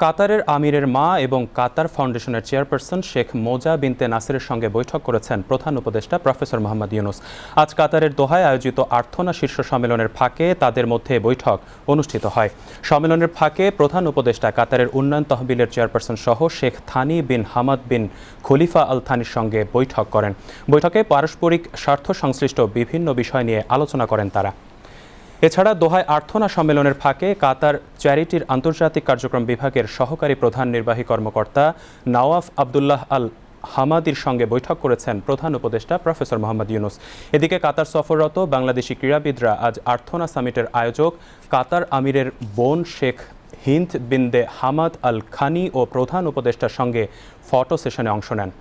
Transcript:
কাতারের আমিরের মা এবং কাতার ফাউন্ডেশনের চেয়ারপারসন শেখ মোজা বিনতে নাসেরের সঙ্গে বৈঠক করেছেন প্রধান উপদেষ্টা প্রফেসর মোহাম্মদ ইউনূস। আজ কাতারের দোহায় আয়োজিত আর্থনা শীর্ষ সম্মেলনের ফাঁকে তাদের মধ্যে বৈঠক অনুষ্ঠিত হয়। সম্মেলনের ফাঁকে প্রধান উপদেষ্টা কাতারের উন্নয়ন তহবিলের চেয়ারপারসন সহ Sheikh Thani bin Hamad bin Khalifa Al থানির সঙ্গে বৈঠক করেন। বৈঠকে পারস্পরিক স্বার্থ সংশ্লিষ্ট বিভিন্ন বিষয় নিয়ে আলোচনা করেন তারা। এছাড়া দোহায় আর্থনা সম্মেলনের ফাঁকে কাতার চ্যারিটির আন্তর্জাতিক কার্যক্রম বিভাগের সহকারী প্রধান নির্বাহী কর্মকর্তা নওয়াফ আবদুল্লাহ আল হামাদির সঙ্গে বৈঠক করেছেন প্রধান উপদেষ্টা প্রফেসর মোহাম্মদ ইউনূস। এদিকে কাতার সফররত বাংলাদেশি ক্রীড়াবিদরা আজ আর্থনা সামিটের আয়োজক কাতার আমিরের বোন শেখ হিন্দ বিনতে হামাদ আল খানি ও প্রধান উপদেষ্টার সঙ্গে ফটো সেশনে অংশ নেন।